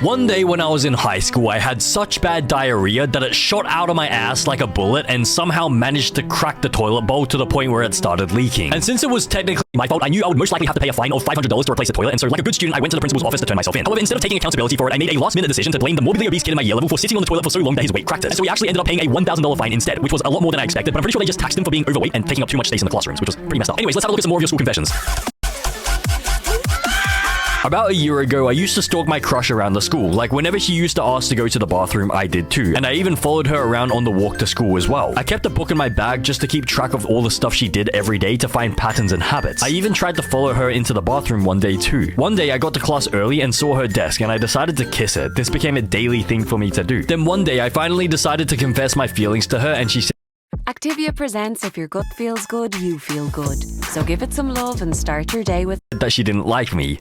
One day when I was in high school, I had such bad diarrhea that it shot out of my ass like a bullet and somehow managed to crack the toilet bowl to the point where it started leaking. And since it was technically my fault, I knew I would most likely have to pay a fine of $500 to replace the toilet, and so like a good student, I went to the principal's office to turn myself in. However, instead of taking accountability for it, I made a last-minute decision to blame the morbidly obese kid in my year level for sitting on the toilet for so long that his weight cracked it. And so he actually ended up paying a $1,000 fine instead, which was a lot more than I expected, but I'm pretty sure they just taxed him for being overweight and taking up too much space in the classrooms, which was pretty messed up. Anyways, let's have a look at some more of your school confessions. About a year ago, I used to stalk my crush around the school. Like, whenever she used to ask to go to the bathroom, I did too. And I even followed her around on the walk to school as well. I kept a book in my bag just to keep track of all the stuff she did every day to find patterns and habits. I even tried to follow her into the bathroom one day too. One day, I got to class early and saw her desk, and I decided to kiss her. This became a daily thing for me to do. Then one day, I finally decided to confess my feelings to her, and she said, Activia presents If Your Gut Feels Good, You Feel Good. So give it some love and start your day with that she didn't like me.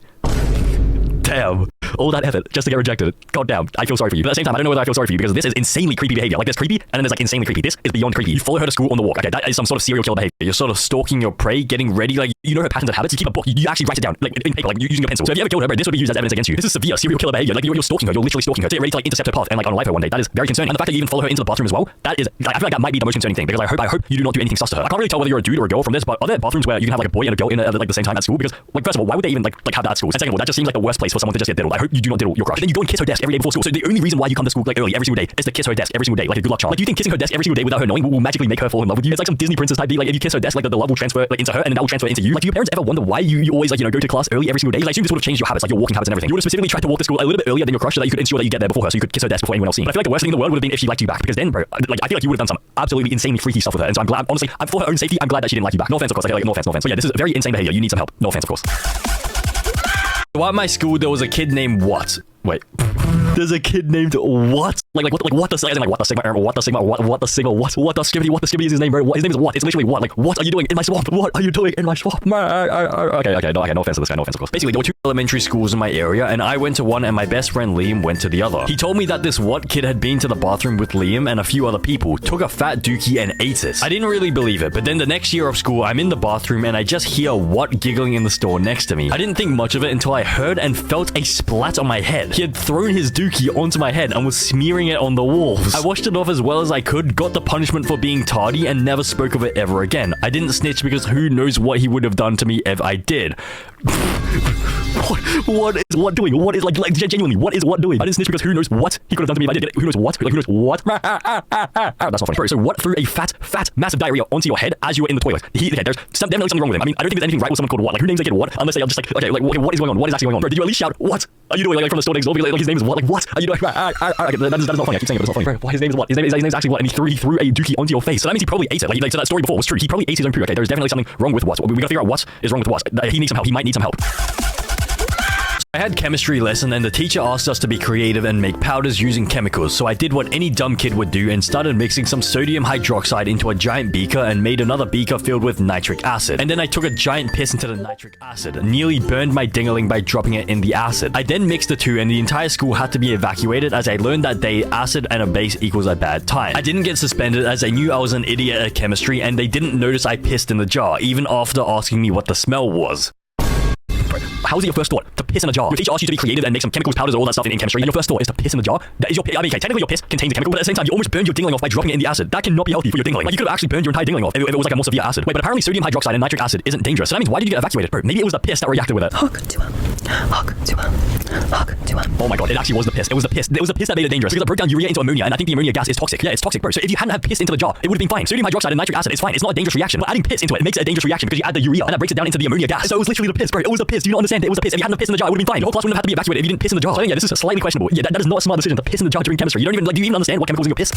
Damn. All that effort just to get rejected. God damn. I feel sorry for you. But at the same time, I don't know whether I feel sorry for you because this is insanely creepy behavior. Like, there's creepy, and then there's like insanely creepy. This is beyond creepy. You follow her to school on the walk. Okay, that is some sort of serial killer behavior. You're sort of stalking your prey, getting ready. Like, you know her patterns and habits. You keep a book. You actually write it down, like in paper, like using a pencil. So if you ever killed her, bro, this would be used as evidence against you. This is severe serial killer behavior. Like, you're stalking her. You're literally stalking her to get ready to like intercept her path and like unalive her one day. That is very concerning. And the fact that you even follow her into the bathroom as well, that is, I feel like that might be the most concerning thing because I hope you do not do anything sus to her. I can't really tell whether you're a dude or a girl from this, but are there bathrooms where you can have like a boy and a girl in at like the same time at school? Because like, first of all, why would they even like have that at school? And second of all, that just seems like the worst place for someone to just get diddled. I hope you do not diddle your crush. Then you go and kiss her desk every day before school. So the only reason why you come to school like early every single day is to kiss her desk every single day, like a good luck charm. Like, do you think kissing her desk every single day without her knowing will magically make her fall in love with you? It's like some Disney princess type deal. Like, if you kiss her desk, like the love will transfer like into her, and then that will transfer into you. Like, do your parents ever wonder why you always like go to class early every single day? Like, I assume this would have changed your habits, like your walking habits and everything. You would have specifically tried to walk to school a little bit earlier than your crush so that you could ensure that you get there before her, so you could kiss her desk before anyone else seen. But I feel like the worst thing in the world would have been if she liked you back, because then, bro, like I feel like you would have done some absolutely insanely freaky stuff with her. And so I'm glad, honestly, for her own safety, I'm glad that she didn't like you back. No offense, of course. Like no offense. But yeah, this is very insane behavior. You need some help. No offense, of course. So at my school, there was a kid named what? Wait. There's a kid named what? Like what the sigma, what the sigma, what the skibbity is his name, bro? His name is what? It's literally what? Like, what are you doing in my swamp? What are you doing in my swamp? Okay, no offense to this guy, no offense, of course. Basically, there were two elementary schools in my area, and I went to one, and my best friend Liam went to the other. He told me that this what kid had been to the bathroom with Liam and a few other people, took a fat dookie and ate it. I didn't really believe it, but then the next year of school, I'm in the bathroom, and I just hear what giggling in the store next to me. I didn't think much of it until I heard and felt a splat on my head. He had thrown his dookie onto my head and was smearing it on the walls. I washed it off as well as I could, got the punishment for being tardy, and never spoke of it ever again. I didn't snitch because who knows what he would have done to me if I did. What is what doing? What is like genuinely, what is what doing? I didn't snitch because who knows what he could have done to me if I did. Who knows what? Like, who knows what? That's not funny. Bro, so what threw a fat, massive diarrhea onto your head as you were in the toilet? There's definitely something wrong with him. I mean, I don't think there's anything right with someone called what. Like, who names a kid what? Unless they are just like, okay, like, what is going on? What is actually going on? Bro, did you at least shout, what are you doing? Like from the store next door? Because like his name is what? Like, what are you doing? Okay, that is not funny. I keep saying it, but it's not funny. Bro, his name is what? His name is actually what? And he threw a dookie onto your face. So that means he probably ate it. Like so that story before was true. He probably ate his own poo. Okay, there's definitely something wrong with what. We gotta figure out what is wrong with what. He needs some help. He might need some help. I had chemistry lesson and the teacher asked us to be creative and make powders using chemicals, so I did what any dumb kid would do and started mixing some sodium hydroxide into a giant beaker and made another beaker filled with nitric acid. And then I took a giant piss into the nitric acid, nearly burned my dingaling by dropping it in the acid. I then mixed the two and the entire school had to be evacuated as I learned that day acid and a base equals a bad time. I didn't get suspended as they knew I was an idiot at chemistry and they didn't notice I pissed in the jar, even after asking me what the smell was. How is it your first thought to piss in a jar? Your teacher asked you to be creative and make some chemicals, powders, all that stuff in chemistry, and your first thought is to piss in the jar? That is your piss. I mean, okay, technically your piss contains a chemical, but at the same time, you almost burned your dingling off by dropping it in the acid. That cannot be healthy for your dingling. Like, you could have actually burned your entire dingling off if it was like a more severe acid. Wait, but apparently sodium hydroxide and nitric acid isn't dangerous. So that means why did you get evacuated, bro? Maybe it was the piss that reacted with it. Oh my god, it actually was the piss. It was the piss. It was the piss that made it dangerous because it broke down urea into ammonia, and I think the ammonia gas is toxic. Yeah, it's toxic, bro. So if you hadn't have pissed into the jar, it would have been fine. Sodium hydroxide and nitric acid is fine. It's not a dangerous reaction. But adding piss into it makes it a dangerous reaction because you add the urea and that breaks it down into the ammonia gas. So it was literally the piss, bro. It was the piss. Do you not understand? It was the piss. If you hadn't have pissed in the jar, it would have been fine. Your whole class wouldn't have had to be evacuated if you didn't piss in the jar. So yeah, this is slightly questionable. Yeah, that is not a smart decision to piss in the jar during chemistry. You don't even like. Do you even understand what chemicals in your piss?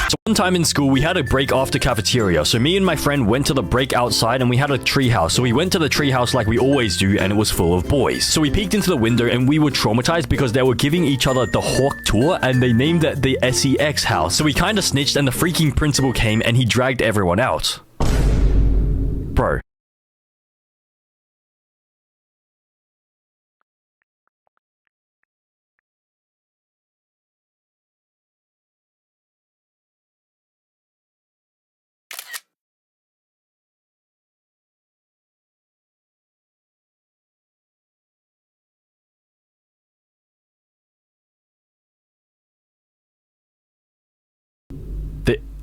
So one time in school, we had a break after cafeteria. So me and my friend went to the break outside and we had a treehouse. So we went to the treehouse like we always do and it was full of boys. So we peeked into the window and we were traumatized because they were giving each other the Hawk tour and they named it the SEX house. So we kind of snitched and the freaking principal came and he dragged everyone out. Bro.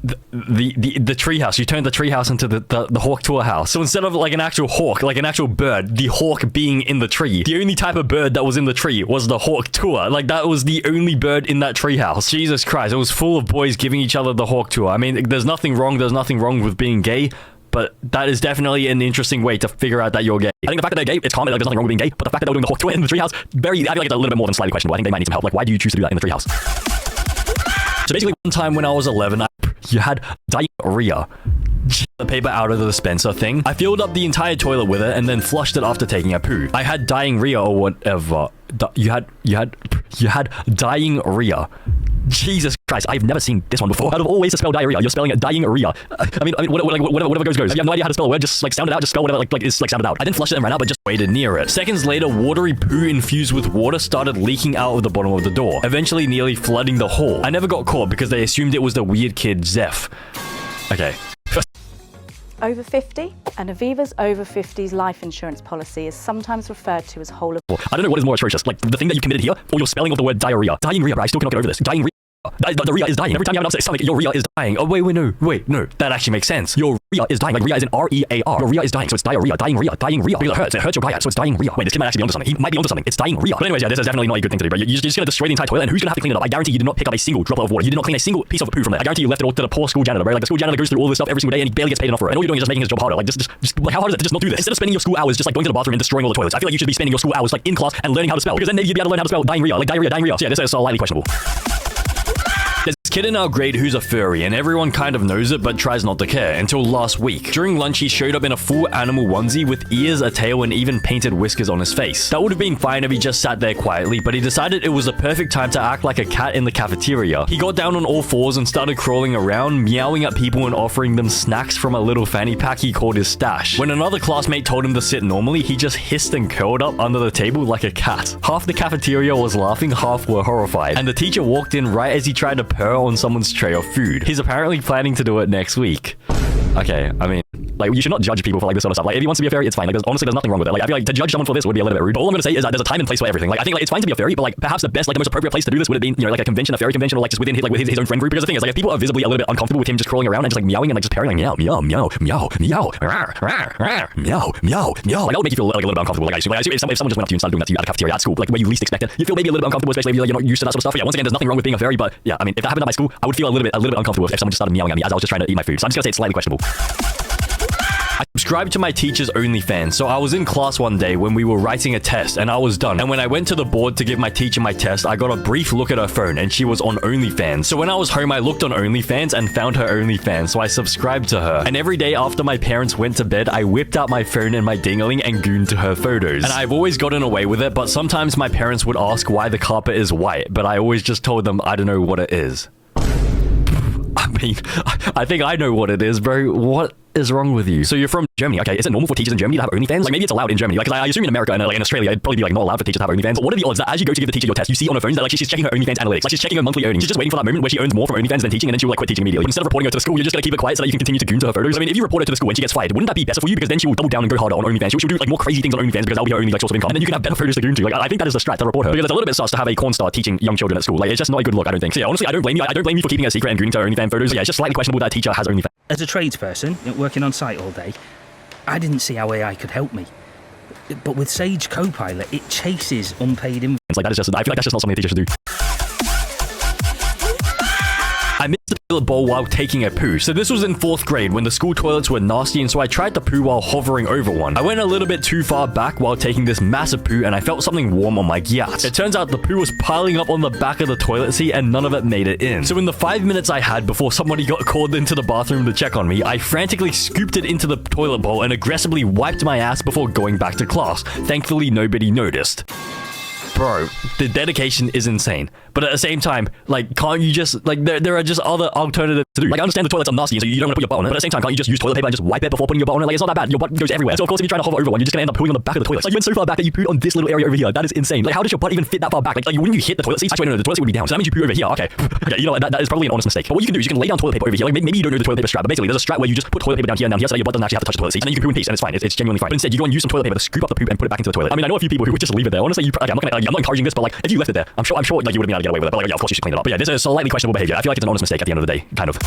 the treehouse. You turned the treehouse into the hawk tour house. So instead of like an actual hawk, like an actual bird, the hawk being in the tree, the only type of bird that was in the tree was the hawk tour. Like that was the only bird in that treehouse. Jesus Christ, it was full of boys giving each other the hawk tour. I mean, there's nothing wrong with being gay, but that is definitely an interesting way to figure out that you're gay. I think the fact that they're gay, it's common, like there's nothing wrong with being gay, but the fact that they were doing the hawk tour in the treehouse, I feel like it's a little bit more than slightly questionable. I think they might need some help. Like, why do you choose to do that in the treehouse? So basically, one time when I was 11, you had diarrhea. The paper out of the dispenser thing. I filled up the entire toilet with it and then flushed it after taking a poo. I had diarrhea or whatever. You had diarrhea. Jesus Christ, I've never seen this one before. Out of all ways to spell diarrhea, you're spelling it diarrhea. I mean, whatever goes. If you have no idea how to spell a word, just like sound it out, just spell whatever like is like sound it out. I didn't flush it and ran out, but just waited near it. Seconds later, watery poo infused with water started leaking out of the bottom of the door, eventually nearly flooding the hall. I never got caught because they assumed it was the weird kid Zeph. Okay. Over 50, and Aviva's over 50s life insurance policy is sometimes referred to as whole of... I don't know what is more atrocious, like the thing that you committed here, or your spelling of the word diarrhea. Diarrhea, but I still cannot get over this. Diarrhea. The Rhea is dying. Every time you have an upset stomach, your Rhea is dying. Oh, wait, no. That actually makes sense. Your Rhea is dying. Like, Rhea is in R-E-A-R. Your Rhea is dying, so it's diarrhea. Dying Rhea. Because it hurts. It hurts your Rhea, so it's dying Rhea. Wait, this kid might actually be onto something. He might be onto something. It's dying Rhea. But anyways, yeah, this is definitely not a good thing to do, but you're just gonna destroy the entire toilet, and who's gonna have to clean it up? I guarantee you did not pick up a single droplet of water. You did not clean a single piece of poo from there. I guarantee you left it all to the poor school janitor, right? Like, the school janitor goes through all this stuff every single day, and he barely gets paid enough for it. And all you're doing is just making his job harder. Like, just like, how hard is it to just not do this? Instead of spending your school hours just like going to the bathroom and destroying all the toilets, I feel like you should be spending your school hours like in class and learning how to spell, because then maybe you'd be able to learn how to spell dying Rhea. Like diarrhea. So yeah, this is slightly questionable. There's this kid in our grade who's a furry, and everyone kind of knows it but tries not to care, until last week. During lunch, he showed up in a full animal onesie with ears, a tail, and even painted whiskers on his face. That would have been fine if he just sat there quietly, but he decided it was the perfect time to act like a cat in the cafeteria. He got down on all fours and started crawling around, meowing at people and offering them snacks from a little fanny pack he called his stash. When another classmate told him to sit normally, he just hissed and curled up under the table like a cat. Half the cafeteria was laughing, half were horrified, and the teacher walked in right as he tried to purr on someone's tray of food. He's apparently planning to do it next week. Okay, I mean, like, you should not judge people for like this sort of stuff. Like, if he wants to be a fairy, it's fine. Like, there's nothing wrong with it. Like, I feel like to judge someone for this would be a little bit rude. But all I'm gonna say is that there's a time and place for everything. Like, I think like it's fine to be a fairy, but like perhaps the best, like the most appropriate place to do this would have been, you know, like a convention, a fairy convention, or like just within his, like with his own friend group. Because the thing is, like, if people are visibly a little bit uncomfortable with him just crawling around and just like meowing and like just purring, like meow, meow, meow, meow, meow, meow, meow, meow, like that would make you feel like a little bit uncomfortable. Like, I assume, if someone just went up to you and started doing that to you at a cafeteria at school, like where you least expect it, you feel maybe a little bit uncomfortable, especially if you're not used to that sort of stuff. But yeah, once again, there's nothing wrong with being a fairy, but yeah, I mean, if that happened at my school, I would feel a little bit uncomfortable if someone just started meowing at me as I was just trying to eat my food. So I'm just gonna say it's slightly questionable. I subscribed to my teacher's OnlyFans, so I was in class one day when we were writing a test, and I was done. And when I went to the board to give my teacher my test, I got a brief look at her phone, and she was on OnlyFans. So when I was home, I looked on OnlyFans and found her OnlyFans, so I subscribed to her. And every day after my parents went to bed, I whipped out my phone and my dingling and gooned to her photos. And I've always gotten away with it, but sometimes my parents would ask why the carpet is white, but I always just told them I don't know what it is. I mean, I think I know what it is, bro. What is wrong with you? So you're from Germany, okay? Is it normal for teachers in Germany to have OnlyFans? Like, maybe it's allowed in Germany. Like, 'cause I assume in America and like in Australia, it'd probably be like not allowed for teachers to have OnlyFans. But what are the odds that as you go to give the teacher your test, you see on her phone that like she's checking her OnlyFans analytics, like she's checking her monthly earnings, she's just waiting for that moment where she earns more from OnlyFans than teaching, and then she will like quit teaching immediately. But instead of reporting her to the school, you're just gonna keep it quiet so that you can continue to goon to her photos. I mean, if you report her to the school and she gets fired, wouldn't that be better for you? Because then she will double down and go harder on OnlyFans. She'll do like more crazy things on OnlyFans because that'll be her only like source of income, and then you can have better photos to goon to. Like, I think that is the strat to report her, because it's a little bit sus to have a corn star teaching young children at school. Like, it's just not a good look, I don't think. So yeah, honestly, I don't blame you. I don't blame you for keeping a secret and gooning to her OnlyFans photos. But yeah, it's just slightly questionable that a teacher has OnlyFans. As a tradesperson, working on site all day, I didn't see how AI could help me. But with Sage Copilot, it chases unpaid invoices. Like, that is just, I feel like that's just not something a teacher should do. I missed the toilet bowl while taking a poo. So this was in 4th grade when the school toilets were nasty, and so I tried to poo while hovering over one. I went a little bit too far back while taking this massive poo, and I felt something warm on my gyat. It turns out the poo was piling up on the back of the toilet seat, and none of it made it in. So in the 5 minutes I had before somebody got called into the bathroom to check on me, I frantically scooped it into the toilet bowl and aggressively wiped my ass before going back to class. Thankfully, nobody noticed. Bro, the dedication is insane. But at the same time, like, can't you just, like, there are just other alternatives to do. Like, I understand the toilets are nasty, so you don't want to put your butt on it, but at the same time, can't you just use toilet paper and just wipe it before putting your butt on it? Like, it's not that bad. Your butt goes everywhere. So, of course, if you're trying to hover over one, you're just going to end up pooing on the back of the toilet. Like, you went so far back that you pooed on this little area over here. That is insane. Like, how does your butt even fit that far back? Like wouldn't you hit the toilet seat? Actually, no, the toilet seat would be down. So that means you poo over here. Okay. Okay, you know what? That is probably an honest mistake. But what you can do is you can lay down toilet paper over here. Like, maybe you don't know the toilet paper strap, but basically, there's a strap where you just put toilet paper down here and down here so that your butt doesn't actually have to touch the toilet seat. And then you can poo in peace, and it's fine. It's genuinely fine. But instead, you go and use some toilet paper to scoop up the poop and put it back into the toilet. I mean, I know a few people who would just leave it there. Honestly, okay, I'm not encouraging this, but like, if you left it there, I'm sure like you would have been able to get away with it. But like, yeah, of course you should clean it up. But yeah, this is slightly questionable behavior. I feel like it's an honest mistake at the end of the day, kind of.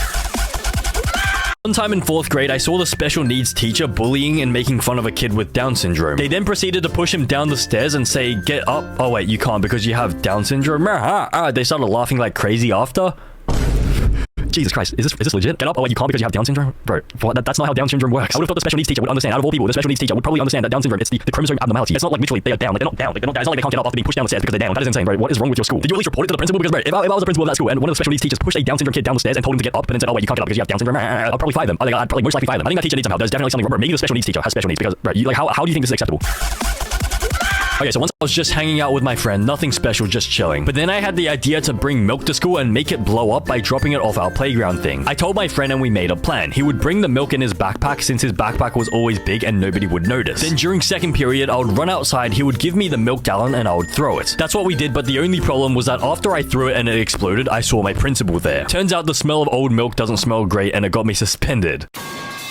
One time in 4th grade, I saw the special needs teacher bullying and making fun of a kid with Down syndrome. They then proceeded to push him down the stairs and say, "Get up." Oh wait, you can't because you have Down syndrome. They started laughing like crazy after. Jesus Christ, is this legit? Get up. Oh wait, you can't because you have Down syndrome? Bro, that's not how Down syndrome works. I would have thought the special needs teacher would understand. Out of all people, the special needs teacher would probably understand that Down syndrome, it's the chromosome abnormality. It's not like literally they are down. Like, they're not down. Like, they're not down. It's not like they can't get up after being pushed down the stairs because they're down. That is insane, bro. What is wrong with your school? Did you at least report it to the principal? Because, bro, if I was the principal of that school and one of the special needs teachers pushed a Down syndrome kid down the stairs and told him to get up and then said, "Oh wait, you can't get up because you have Down syndrome," I'd probably fire them. I'd probably most likely fire them. I think that teacher needs some help. There's definitely something wrong. Maybe the special needs teacher has special needs because, bro, how do you think this is acceptable? Okay, so once I was just hanging out with my friend, nothing special, just chilling. But then I had the idea to bring milk to school and make it blow up by dropping it off our playground thing. I told my friend and we made a plan. He would bring the milk in his backpack since his backpack was always big and nobody would notice. Then during second period, I would run outside, he would give me the milk gallon and I would throw it. That's what we did, but the only problem was that after I threw it and it exploded, I saw my principal there. Turns out the smell of old milk doesn't smell great and it got me suspended.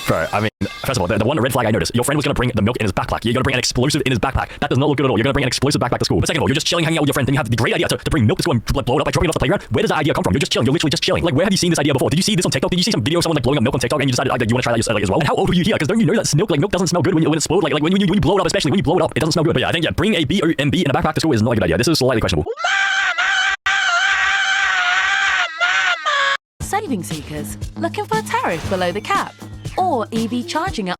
Bro, I mean, first of all, the one red flag I noticed, your friend was going to bring the milk in his backpack. You're going to bring an explosive in his backpack. That does not look good at all. You're going to bring an explosive backpack to school. But second of all, you're just chilling, hanging out with your friend, then you have the great idea to bring milk to school and like, blow it up by dropping it off the playground. Where does that idea come from? You're just chilling. You're literally just chilling. Like, where have you seen this idea before? Did you see this on TikTok? Did you see some video of someone like blowing up milk on TikTok and you decided you want to try that as well? And how old were you here? Because don't you know that milk doesn't smell good when it explodes? Like when you blow it up, especially when you blow it up, it doesn't smell good. But yeah, I think bring a BOMB in a backpack to school is not a good idea. This is slightly questionable. Saving seekers, looking for a tariff below the cap? Or EV charging at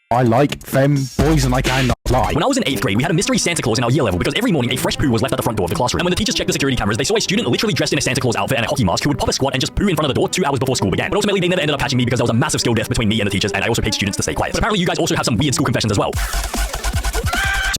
I like femme boys and I cannot lie. When I was in 8th grade, we had a mystery Santa Claus in our year level because every morning a fresh poo was left at the front door of the classroom. And when the teachers checked the security cameras, they saw a student literally dressed in a Santa Claus outfit and a hockey mask who would pop a squat and just poo in front of the door 2 hours before school began. But ultimately, they never ended up catching me because there was a massive skill diff between me and the teachers, and I also paid students to stay quiet. But apparently you guys also have some weird school confessions as well.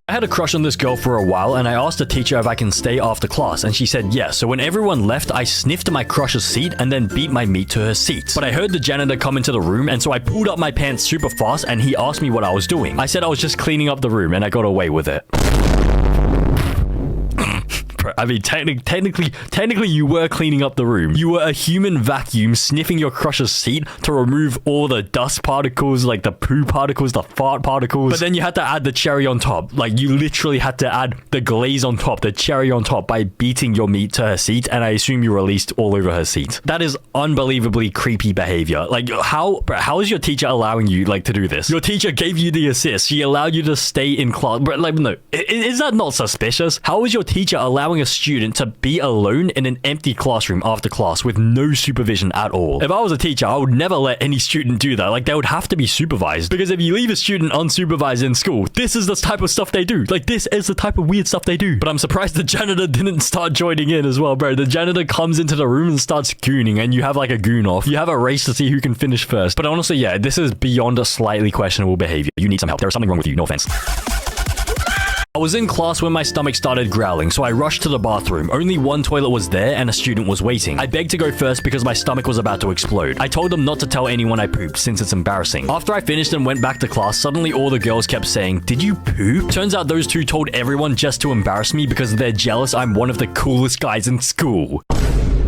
I had a crush on this girl for a while and I asked the teacher if I can stay after class and she said yes. So when everyone left, I sniffed my crush's seat and then beat my meat to her seat. But I heard the janitor come into the room and so I pulled up my pants super fast and he asked me what I was doing. I said I was just cleaning up the room and I got away with it. I mean, technically, you were cleaning up the room. You were a human vacuum sniffing your crush's seat to remove all the dust particles, like the poo particles, the fart particles. But then you had to add the cherry on top. Like, you literally had to add the glaze on top, the cherry on top by beating your meat to her seat, and I assume you released all over her seat. That is unbelievably creepy behavior. Like, how is your teacher allowing you, like, to do this? Your teacher gave you the assist. She allowed you to stay in class. But, like, no. Is that not suspicious? How is your teacher allowing a student to be alone in an empty classroom after class with no supervision at all? If I was a teacher, I would never let any student do that. Like, they would have to be supervised. Because if you leave a student unsupervised in school, this is the type of stuff they do. Like, this is the type of weird stuff they do. But I'm surprised the janitor didn't start joining in as well, bro. The janitor comes into the room and starts gooning, and you have like a goon off. You have a race to see who can finish first. But honestly, yeah, this is beyond a slightly questionable behavior. You need some help. There is something wrong with you. No offense. I was in class when my stomach started growling, so I rushed to the bathroom. Only one toilet was there and a student was waiting. I begged to go first because my stomach was about to explode. I told them not to tell anyone I pooped since it's embarrassing. After I finished and went back to class, suddenly all the girls kept saying, "Did you poop?" Turns out those two told everyone just to embarrass me because they're jealous I'm one of the coolest guys in school.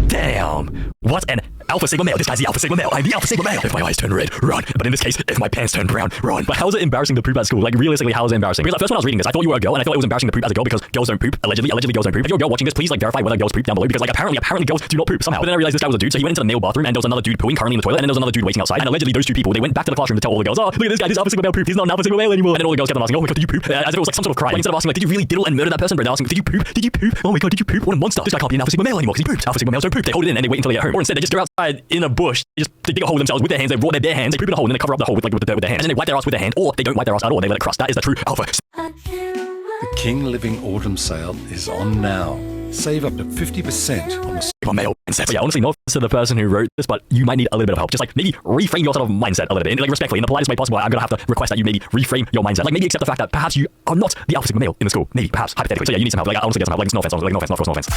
Damn. What an Alpha Sigma male. This guy's the Alpha Sigma male. I'm the Alpha Sigma male. If my eyes turn red, run. But in this case, if my pants turn brown, run. But how is it embarrassing to poop at school? Like, realistically, how is it embarrassing? Because at first when I was reading this, I thought you were a girl, and I thought it was embarrassing to poop as a girl because girls don't poop. Allegedly girls don't poop. If you're a girl watching this, please, like, verify whether girls poop down below because, like, apparently girls do not poop somehow. But then I realized this guy was a dude, so he went into the male bathroom, and there was another dude pooing currently in the toilet, and then there was another dude waiting outside. And allegedly those two people, they went back to the classroom to tell all the girls, "Oh, look at this guy, this Alpha Sigma male pooped. He's not an Alpha Sigma male anymore." And then all the girls kept on asking, "Oh my god, did you poop?" As if it was like some sort of crime. Like, instead of asking, like, "Did you really diddle and murder that person?" But they're asking, "Did you poop? Did you poop? Oh my god, did you poop? What a monster. This guy can't be an Alpha Sigma male anymore because he pooped. Alpha Sigma males don't poop." They hold it in and they wait until they get home. Or instead, they just go outside in a bush, they dig a hole themselves with their hands, they draw their bare hands, they poop in a hole, and then they cover up the hole with the dirt with their hands. And then they wipe their ass with their hand, or they don't wipe their ass at all, they let it crust. That is the true alpha. The King Living Autumn Sale is on now. Save up to 50% on the Sigma male mindset. But yeah, honestly, no offense to the person who wrote this, but you might need a little bit of help. Just like maybe reframe your sort of mindset a little bit, and like respectfully, in the politest way possible. I'm gonna have to request that you maybe reframe your mindset. Like maybe accept the fact that perhaps you are not the Alpha Sigma male in the school. Maybe, perhaps, hypothetically. So yeah, you need some help. Like, I honestly get some help. Like, no offense, honestly. Like, no offense, no offense.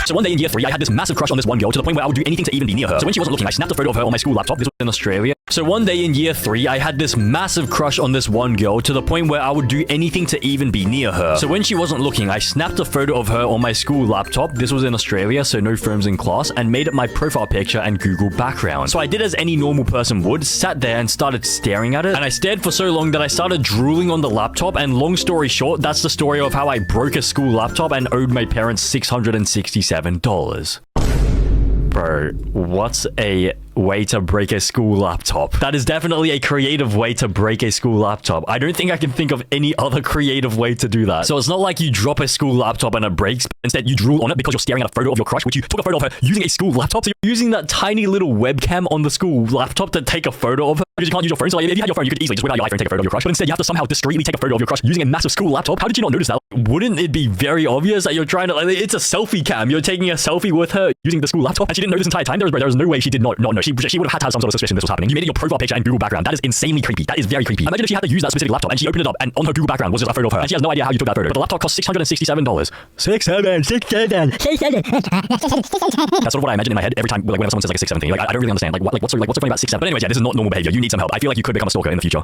So one day in year 3, I had this massive crush on this one girl to the point where I would do anything to even be near her. So when she wasn't looking, I snapped a photo of her on my school laptop. This was in Australia. So one day in year 3, I had this massive crush on this one girl to the point where I would do anything to even be near her. So when she wasn't looking, I snapped a photo of her on my school laptop. This was in Australia, so no phones in class, and made it my profile picture and Google background. So I did as any normal person would, sat there and started staring at it. And I stared for so long that I started drooling on the laptop. And long story short, that's the story of how I broke a school laptop and owed my parents $667. Bro, what's a way to break a school laptop? That is definitely a creative way to break a school laptop. I don't think I can think of any other creative way to do that. So it's not like you drop a school laptop and it breaks. Instead, you drool on it because you're staring at a photo of your crush, which you took a photo of her using a school laptop. So you're using that tiny little webcam on the school laptop to take a photo of her because you can't use your phone. So like, if you had your phone, you could easily just whip out your iPhone and take a photo of your crush. But instead, you have to somehow discreetly take a photo of your crush using a massive school laptop. How did you not notice that? Wouldn't it be very obvious that you're trying to, like, it's a selfie cam. You're taking a selfie with her using the school laptop, and she didn't know this entire time. There was no way she did not know. She would have had to have some sort of suspicion this was happening. You made it your profile picture and Google background. That is insanely creepy. That is very creepy. Imagine if she had to use that specific laptop and she opened it up and on her Google background was just a photo of her, and she has no idea how you took that photo. But the laptop cost $667. That's sort of what I imagine in my head every time, like, whenever someone says like a 6 7 thing. Like, I don't really understand. Like, what's so funny about 6 7? But anyways, yeah, this is not normal behavior. You need some help. I feel like you could become a stalker in the future.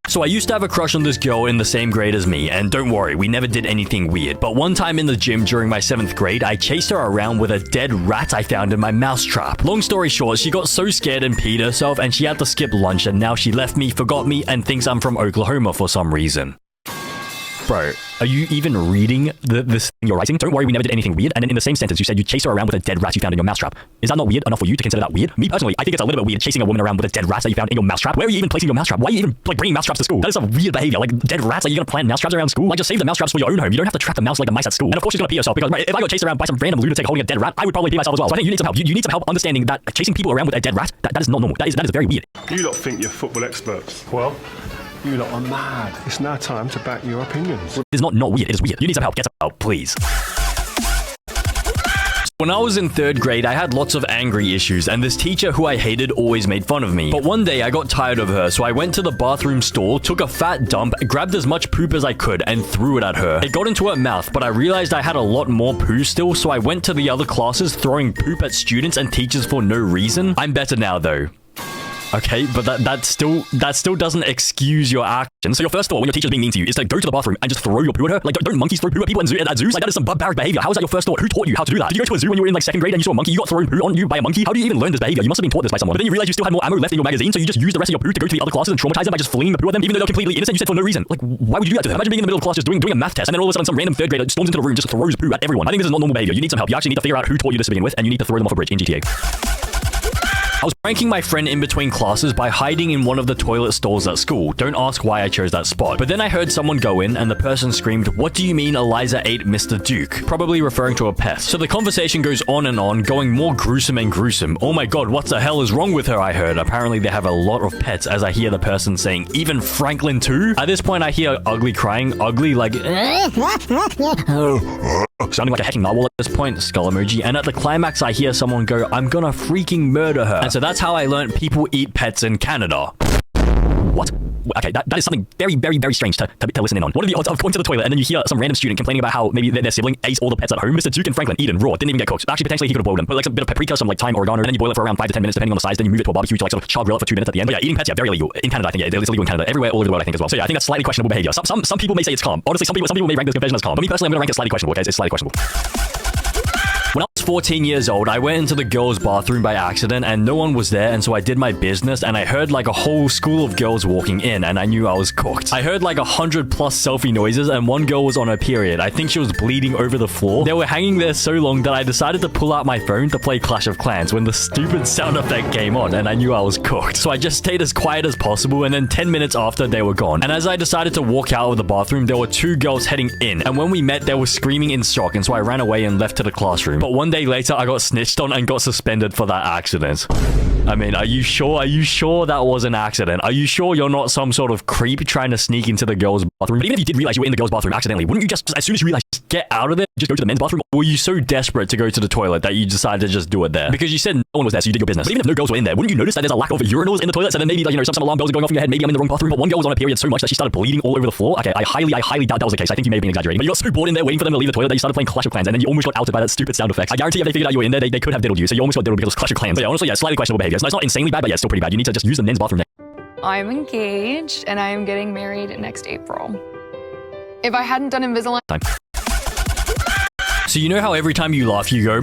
So I used to have a crush on this girl in the same grade as me, and don't worry, we never did anything weird. But one time in the gym during my 7th grade, I chased her around with a dead rat I found in my mousetrap. Long story short, she got so scared and peed herself, and she had to skip lunch, and now she left me, forgot me, and thinks I'm from Oklahoma for some reason. Bro, are you even reading this thing you're writing? Don't worry, we never did anything weird. And then in the same sentence, you said you chased her around with a dead rat you found in your mousetrap. Is that not weird enough for you to consider that weird? Me personally, I think it's a little bit weird chasing a woman around with a dead rat that you found in your mousetrap. Where are you even placing your mousetrap? Why are you even like bringing mousetraps to school? That is some weird behavior. Like dead rats, are you gonna plant mousetraps around school? Like just save the mousetraps for your own home. You don't have to trap the mouse like the mice at school. And of course she's gonna pee herself because right, if I got chased around by some random lunatic holding a dead rat, I would probably pee myself as well. So I think you need some help. You need some help understanding that chasing people around with a dead rat, that is not normal. That is very weird. You lot think you're football experts. Well, you lot are mad. It's now time to back your opinions. It's not weird, it is weird. You need some help. Get some help, please. When I was in 3rd grade, I had lots of angry issues, and this teacher who I hated always made fun of me. But one day, I got tired of her, so I went to the bathroom stall, took a fat dump, grabbed as much poop as I could, and threw it at her. It got into her mouth, but I realized I had a lot more poo still, so I went to the other classes throwing poop at students and teachers for no reason. I'm better now, though. Okay, but that still doesn't excuse your actions. So your first thought when your teacher's being mean to you is to go to the bathroom and just throw your poo at her? Like, don't monkeys throw poo at people at zoos? Like, that is some barbaric behavior. How is that your first thought? Who taught you how to do that? Did you go to a zoo when you were in like 2nd grade and you saw a monkey? You got thrown poo on you by a monkey? How do you even learn this behavior? You must have been taught this by someone. But then you realize you still had more ammo left in your magazine, so you just use the rest of your poo to go to the other classes and traumatize them by just flinging the poo at them, even though they're completely innocent. You said for no reason. Like, why would you do that to them? Imagine being in the middle of class just doing a math test, and then all of a sudden some random 3rd grader storms into the room and just throws poo at everyone. I think this is not normal behavior. You need some help. You actually need to figure out who taught you this to begin with, and you need to throw them off a bridge in GTA. I was pranking my friend in between classes by hiding in one of the toilet stalls at school. Don't ask why I chose that spot. But then I heard someone go in and the person screamed, "What do you mean Eliza ate Mr. Duke?" Probably referring to a pet. So the conversation goes on, going more gruesome and gruesome. "Oh my god, what the hell is wrong with her?" I heard. Apparently they have a lot of pets, as I hear the person saying, "Even Franklin too?" At this point I hear Ugly crying. Ugly like sounding like a hecking narwhal at this point, skull emoji. And at the climax I hear someone go, "I'm gonna freaking murder her." And so that's how I learned people eat pets in Canada. What? Okay, that is something very, very, very strange to listen in on. What are the odds of going to the toilet and then you hear some random student complaining about how maybe their sibling ate all the pets at home? Mr. Duke and Franklin eaten raw, didn't even get cooked. Actually, potentially he could have boiled them. Put like some bit of paprika, some like thyme, oregano, and then you boil it for around 5 to 10 minutes depending on the size. Then you move it to a barbecue to like sort of char grill it for 2 minutes at the end. But yeah, eating pets, yeah, very illegal. In Canada, I think, yeah, it's illegal in Canada. Everywhere, all over the world, I think as well. So yeah, I think that's slightly questionable behavior. Some people may say it's calm. Honestly, some people may rank this confession as calm. But me personally, I'm gonna rank it slightly questionable, guys. It's slightly questionable. When I was 14 years old, I went into the girls' bathroom by accident and no one was there, and so I did my business and I heard like a whole school of girls walking in and I knew I was cooked. I heard like 100+ selfie noises and one girl was on her period. I think she was bleeding over the floor. They were hanging there so long that I decided to pull out my phone to play Clash of Clans when the stupid sound effect came on and I knew I was cooked. So I just stayed as quiet as possible and then 10 minutes after they were gone. And as I decided to walk out of the bathroom, there were 2 girls heading in and when we met, they were screaming in shock and so I ran away and left to the classroom. But one day later, I got snitched on and got suspended for that accident. I mean, are you sure? Are you sure that was an accident? Are you sure you're not some sort of creep trying to sneak into the girls' bathroom? But even if you did realize you were in the girls' bathroom accidentally, wouldn't you just as soon as you realize, just get out of there, just go to the men's bathroom? Or were you so desperate to go to the toilet that you decided to just do it there? Because you said no one was there, so you did your business. But even if no girls were in there, wouldn't you notice that there's a lack of urinals in the toilet? So then maybe, like, you know, some alarm bells are going off in your head. Maybe I'm in the wrong bathroom. But one girl was on a period so much that she started bleeding all over the floor. Okay, I highly doubt that was the case. I think you may have been exaggerating. But you got so bored in there waiting for them to leave the toilet that you started playing Clash of Clans, and then you almost got outed by that stupid sound effects. I guarantee if they figured out you were in there, they could have diddled you. So you almost got diddled because of Clash of Clans. But yeah, honestly, yeah, slightly questionable behavior. It's not insanely bad, but yeah, it's still pretty bad. You need to just use the men's bathroom. I'm engaged and I am getting married next April. If I hadn't done Invisalign... So you know how every time you laugh, you go, or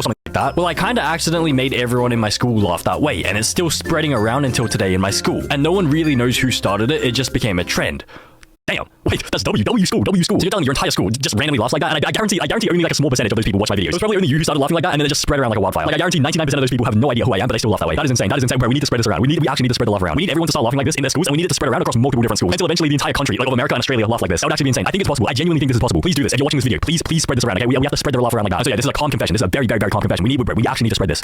something like that? Well, I kind of accidentally made everyone in my school laugh that way, and it's still spreading around until today in my school. And no one really knows who started it, it just became a trend. Damn, wait, that's W school. So you're telling me your entire school just randomly laughs like that? And I guarantee only like a small percentage of those people watch my videos. So it's probably only you who started laughing like that, and then it just spread around like a wildfire. Like I guarantee 99% of those people have no idea who I am, but they still laugh that way. That is insane. Bro, we need to spread this around. We actually need to spread the laugh around. We need everyone to start laughing like this in their schools, and we need it to spread around across multiple different schools until eventually the entire country, like of America and Australia, laugh like this. That would actually be insane. I think it's possible. I genuinely think this is possible. Please do this. If you're watching this video, please spread this around. Okay, we have to spread the laugh around like that. So yeah, this is a calm confession. This is a very calm confession. We actually need to spread this.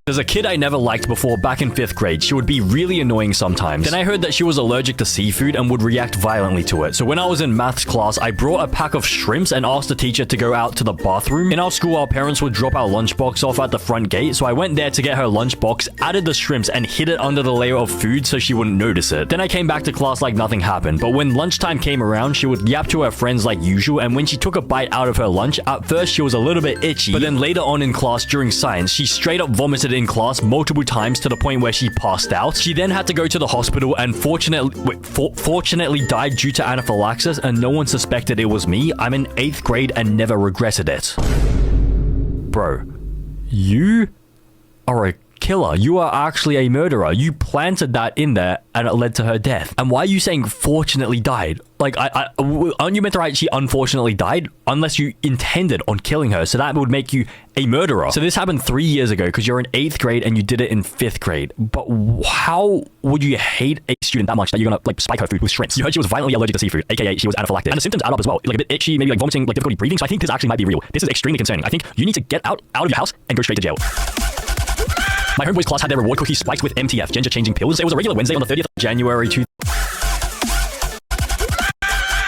There's a kid I never liked before back in 5th grade. She would be really annoying sometimes. Then I heard that she was allergic to seafood and would react violently to it. So when I was in maths class, I brought a pack of shrimps and asked the teacher to go out to the bathroom. In our school, our parents would drop our lunchbox off at the front gate. So I went there to get her lunchbox, added the shrimps, and hid it under the layer of food so she wouldn't notice it. Then I came back to class like nothing happened. But when lunchtime came around, she would yap to her friends like usual. And when she took a bite out of her lunch, at first she was a little bit itchy. But then later on in class during science, she straight up vomited in class multiple times to the point where she passed out. She then had to go to the hospital and fortunately died due to anaphylaxis, and no one suspected it was me. I'm in 8th grade and never regretted it. Bro, you are a killer. You are actually a murderer. You planted that in there and it led to her death. And why are you saying fortunately died? Like, aren't you meant to write she unfortunately died? Unless you intended on killing her. So that would make you a murderer. So this happened 3 years ago because you're in 8th grade and you did it in 5th grade. But how would you hate a student that much that you're gonna like spike her food with shrimps? You heard she was violently allergic to seafood, aka she was anaphylactic. And the symptoms add up as well. Like a bit itchy, maybe like vomiting, like difficulty breathing. So I think this actually might be real. This is extremely concerning. I think you need to get out of your house and go straight to jail. My homeboys class had their reward cookies spiked with MTF, gender changing pills. It was a regular Wednesday on the 30th of January.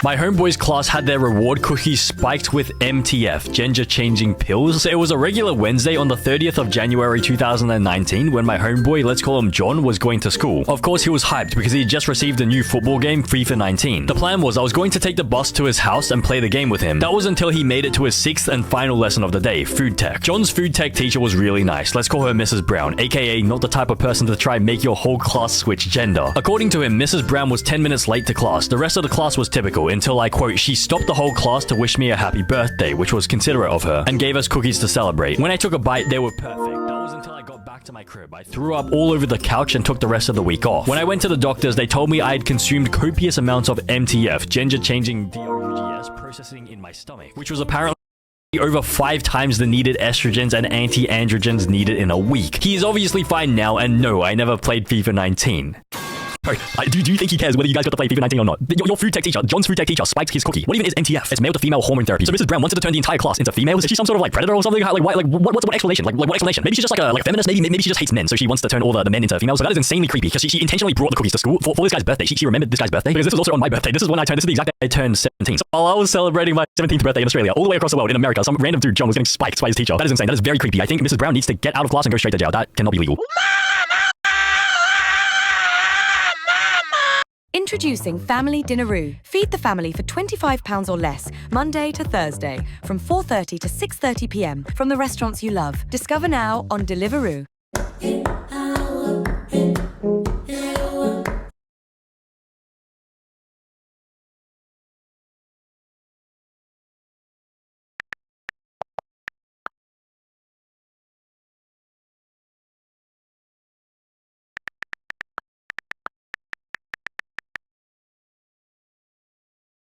My homeboys class had their reward cookies spiked with MTF, gender-changing pills. So it was a regular Wednesday on the 30th of January 2019 when my homeboy, let's call him John, was going to school. Of course, he was hyped because he had just received a new football game, FIFA 19. The plan was I was going to take the bus to his house and play the game with him. That was until he made it to his 6th and final lesson of the day, food tech. John's food tech teacher was really nice. Let's call her Mrs. Brown, aka not the type of person to try and make your whole class switch gender. According to him, Mrs. Brown was 10 minutes late to class. The rest of the class was typical until I quote, she stopped the whole class to wish me a happy birthday, which was considerate of her, and gave us cookies to celebrate. When I took a bite, they were perfect. That was until I got back to my crib. I threw up all over the couch and took the rest of the week off. When I went to the doctors, they told me I had consumed copious amounts of MTF, gender-changing DRUGS, processing in my stomach, which was apparently over 5 times the needed estrogens and anti-androgens needed in a week. He is obviously fine now, and no, I never played FIFA 19. Do you think he cares whether you guys got to play FIFA 19 or not? Your food tech teacher, John's food tech teacher, spiked his cookie. What even is MTF? It's male to female hormone therapy. So Mrs. Brown wanted to turn the entire class into females. Is she some sort of like predator or something? What explanation? Like what explanation? Maybe she's just like a feminist. Maybe she just hates men, so she wants to turn all the men into females. So that is insanely creepy because she intentionally brought the cookies to school for this guy's birthday. She remembered this guy's birthday because this was also on my birthday. This is when I turned. This is the exact day I turned 17. So while I was celebrating my 17th birthday in Australia, all the way across the world in America, some random dude John was getting spiked by his teacher. That is insane. That is very creepy. I think Mrs. Brown needs to get out of class and go straight to jail. That cannot be legal. Introducing Family Dinneroo. Feed the family for £25 or less, Monday to Thursday, from 4:30 to 6:30 p.m. from the restaurants you love. Discover now on Deliveroo.